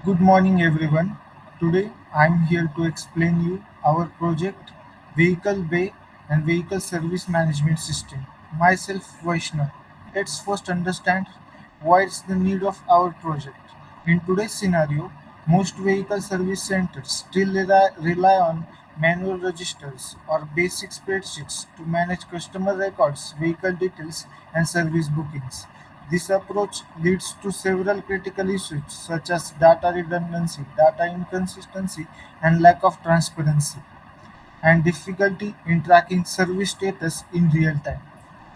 Good morning everyone. Today I am here to explain you our project Vehicle Bay and Vehicle Service Management System. Myself Vaishnav. Let's first understand what's the need of our project. In today's scenario, most vehicle service centers still rely on manual registers or basic spreadsheets to manage customer records, vehicle details, and service bookings. This approach leads to several critical issues such as data redundancy, data inconsistency, and lack of transparency, and difficulty in tracking service status in real time.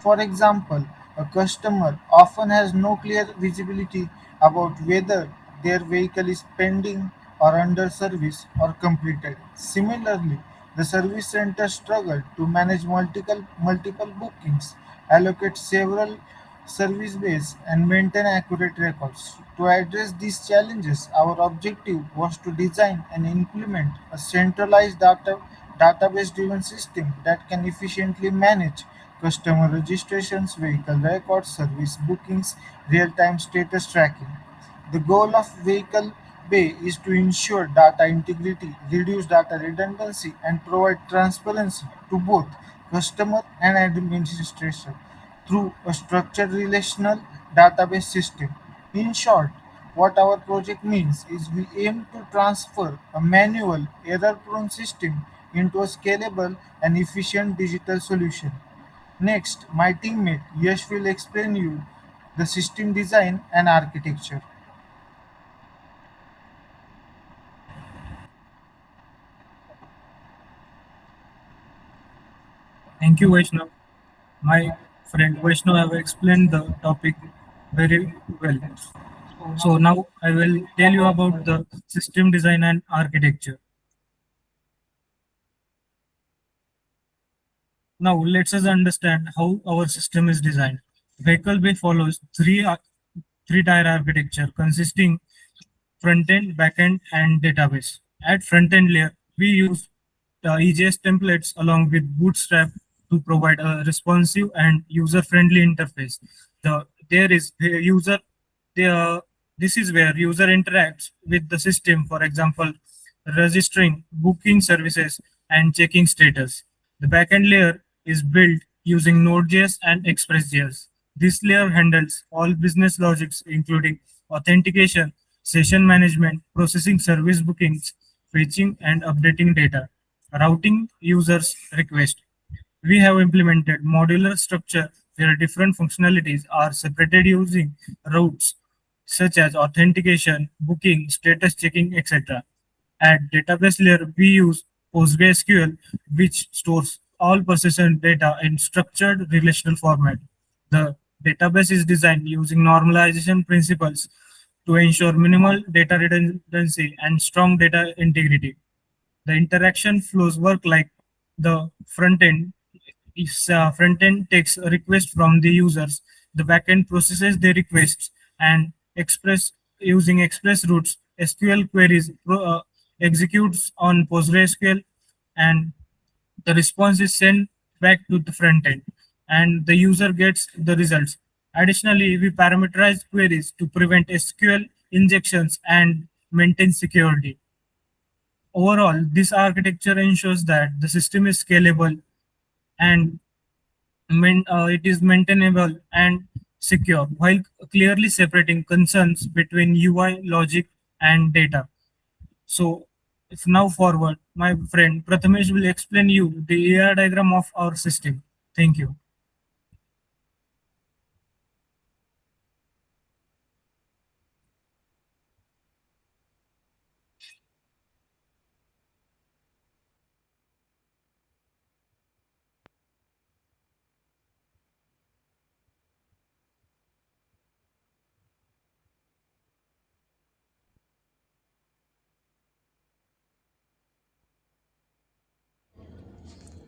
For example, a customer often has no clear visibility about whether their vehicle is pending or under service or completed. Similarly, the service center struggle to manage multiple bookings, allocate several service bays, and maintain accurate records. To address these challenges, our objective was to design and implement a centralized database-driven system that can efficiently manage customer registrations, vehicle records, service bookings, real-time status tracking. The goal of Vehicle Bay is to ensure data integrity, reduce data redundancy, and provide transparency to both customer and administration through a structured relational database system. In short, what our project means is we aim to transfer a manual, error-prone system into a scalable and efficient digital solution. Next, my teammate Yash will explain you the system design and architecture. Thank you, Vaishnav. My friend Vaishnav have explained the topic very well. So now I will tell you about the system design and architecture. Now let's us understand how our system is designed. Vehicle Bay follows three-tier architecture consisting front-end, back-end, and database. At front-end layer, we use the EJS templates along with Bootstrap to provide a responsive and user-friendly interface. There is the user. The, this is where user interacts with the system. For example, registering, booking services, and checking status. The backend layer is built using Node.js and Express.js. This layer handles all business logics, including authentication, session management, processing service bookings, fetching and updating data, routing users' request. We have implemented modular structure where different functionalities are separated using routes such as authentication, booking, status checking, etc. At database layer, we use PostgreSQL, which stores all persistent data in structured relational format. The database is designed using normalization principles to ensure minimal data redundancy and strong data integrity. The interaction flows work like the front end. If front end takes a request from the users, the backend processes the requests and express using express routes. SQL queries executes on PostgreSQL, and the response is sent back to the front end, and the user gets the results. Additionally, we parameterize queries to prevent SQL injections and maintain security. Overall, this architecture ensures that the system is scalable and it is maintainable and secure, while clearly separating concerns between UI logic and data. So, if now forward, my friend Prathamesh will explain you the AR diagram of our system. Thank you.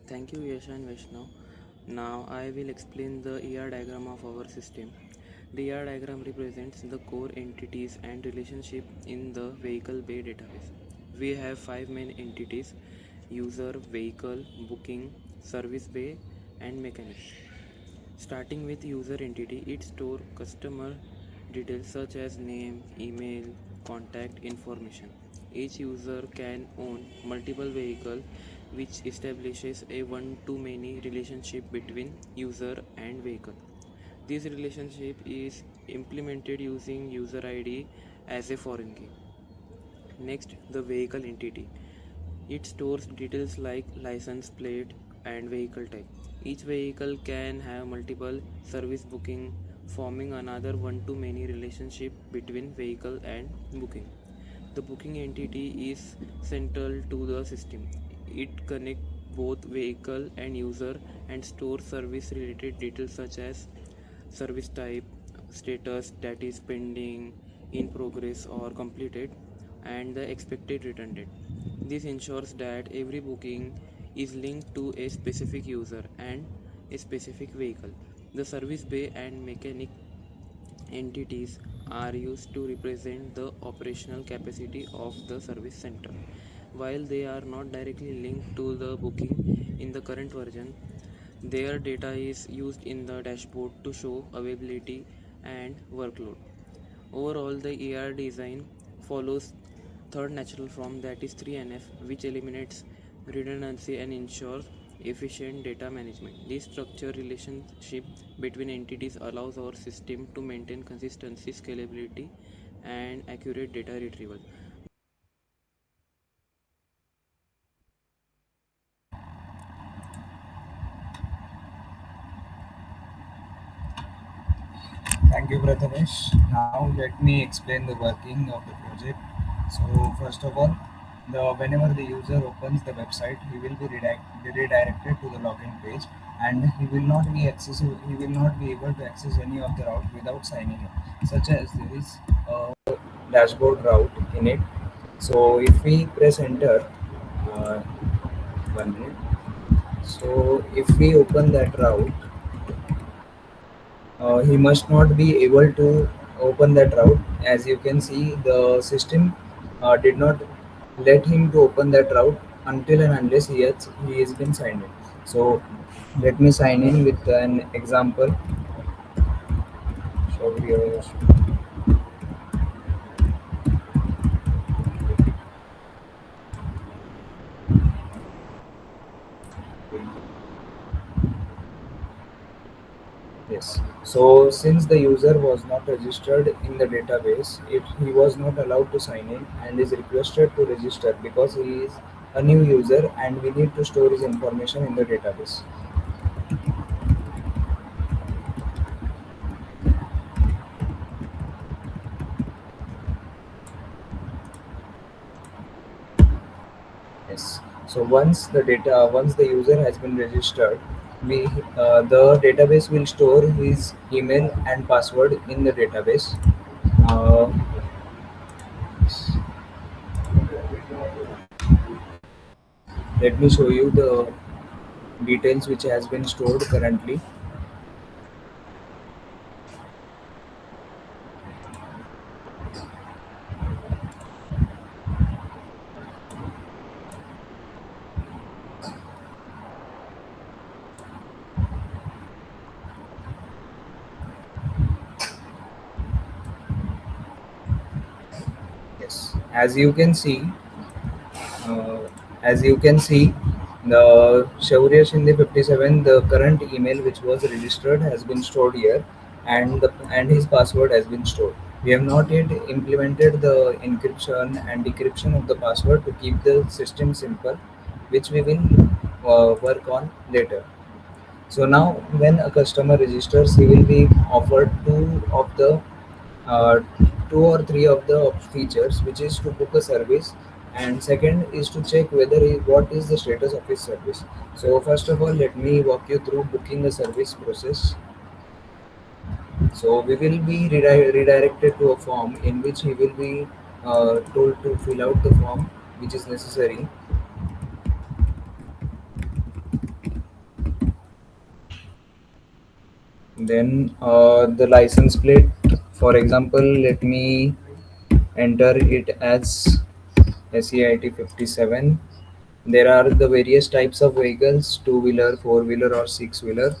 Thank you, Yash and Vaishnav. Now I will explain the ER diagram of our system. The ER diagram represents the core entities and relationship in the vehicle bay database. We have five main entities: user, vehicle, booking, service bay, and mechanic. Starting with user entity, it stores customer details such as name, email, contact information. Each user can own multiple vehicles, which establishes a one-to-many relationship between user and vehicle. This relationship is implemented using user ID as a foreign key. Next, the vehicle entity. It stores details like license plate and vehicle type. Each vehicle can have multiple service booking, forming another one-to-many relationship between vehicle and booking. The booking entity is central to the system. It connects both vehicle and user and stores service related details such as service type, status that is pending, in progress or completed, and the expected return date. This ensures that every booking is linked to a specific user and a specific vehicle. The service bay and mechanic entities are used to represent the operational capacity of the service center. While they are not directly linked to the booking in the current version, their data is used in the dashboard to show availability and workload. Overall, the AR design follows third natural form, that is 3NF, which eliminates redundancy and ensures efficient data management. This structured relationship between entities allows our system to maintain consistency, scalability, and accurate data retrieval. Thank you, Prathamesh. Now let me explain the working of the project. So first of all, whenever the user opens the website, he will be redirected to the login page, and he will not be able to access any of the route without signing in. Such as there is a dashboard route in it. So if we press enter, uh, 1 minute. So if we open that route, he must not be able to open that route. As you can see, the system did not let him to open that route until and unless he has been signed in. So let me sign in with an example. So here, yes. So since the user was not registered in the database, he was not allowed to sign in and is requested to register because he is a new user and we need to store his information in the database. Yes. So once the user has been registered, we the database will store his email and password in the database. Uh, Let me show you the details which has been stored currently. Yes, uh, as you can see, the Shaurya Shinde 57, the current email which was registered has been stored here, and his password has been stored. We have not yet implemented the encryption and decryption of the password to keep the system simple, which we will work on later. So now, when a customer registers, he will be offered uh, two or three of the features, which is to book a service, and second is to check what is the status of his service. So first of all, let me walk you through booking a service process. So we will be redirected to a form in which he will be told to fill out the form which is necessary. Then the license plate, for example, let me enter it as SEIT 57. There are the various types of vehicles: two-wheeler, four-wheeler, or six-wheeler.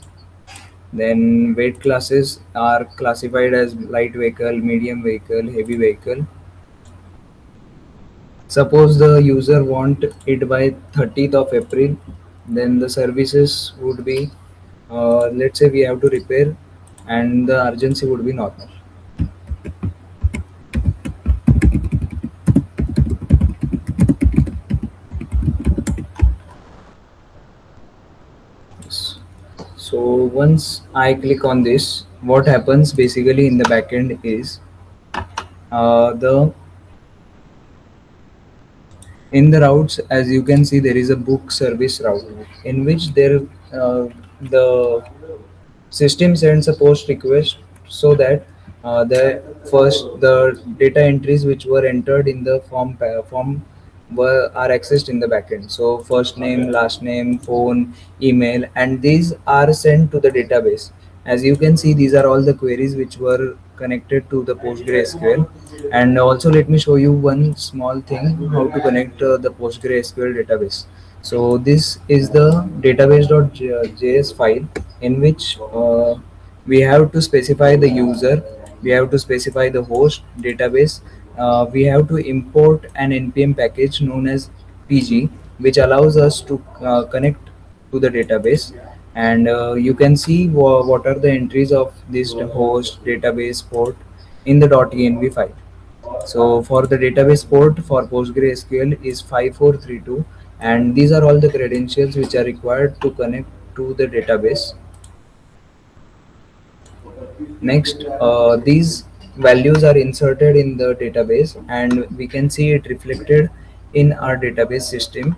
Then weight classes are classified as light vehicle, medium vehicle, heavy vehicle. Suppose the user want it by 30th of April, then the services would be, let's say we have to repair, and the urgency would be normal. Yes. So once I click on this, what happens basically in the backend is, the in the routes, as you can see, there is a book service route in which the system sends a post request, so that the data entries which were entered in the form are accessed in the backend. So first name, last name, phone, email, and these are sent to the database. As you can see, these are all the queries which were connected to the PostgreSQL. And also let me show you one small thing, how to connect the PostgreSQL database. So this is the database.js file, in which we have to specify the user, we have to specify the host database, we have to import an npm package known as pg, which allows us to connect to the database. And you can see what are the entries of this host database port in the .env file. So for the database port for PostgreSQL is 5432, and these are all the credentials which are required to connect to the database. Next, these values are inserted in the database, and we can see it reflected in our database system.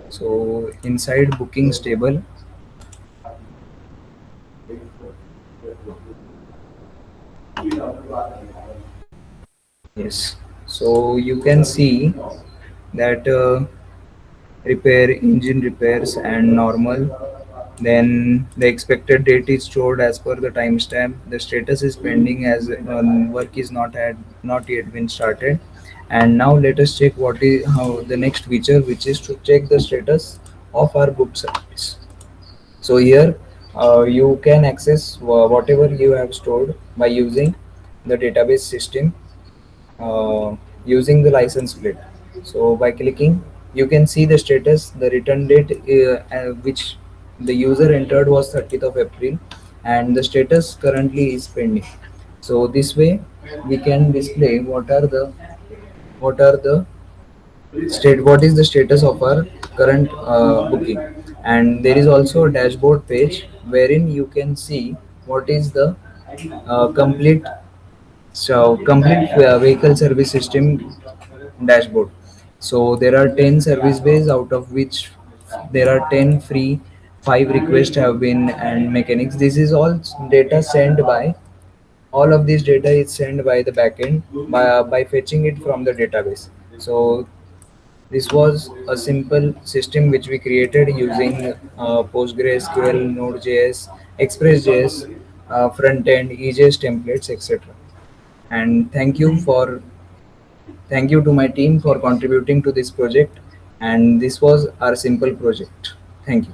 So inside bookings table, yes. So you can see that repair, engine repairs, and normal. Then the expected date is stored as per the timestamp. The status is pending, as work is not yet been started. And now let us check what is how the next feature, which is to check the status of our book service. So here you can access whatever you have stored by using the database system, uh, using the license plate. So by clicking, you can see the status. The return date which the user entered was 30th of April, and the status currently is pending. So this way we can display what are the what is the status of our current booking. And there is also a dashboard page wherein you can see what is the complete vehicle service system dashboard. So there are 10 service bays, out of which there are 10 free, 5 requests have been, and mechanics. This is all data sent by, all of this data is sent by the backend by fetching it from the database. So this was a simple system which we created using PostgreSQL, Node.js, Express.js, front end, EJS templates, etc. And thank you to my team for contributing to this project. And this was our simple project. Thank you.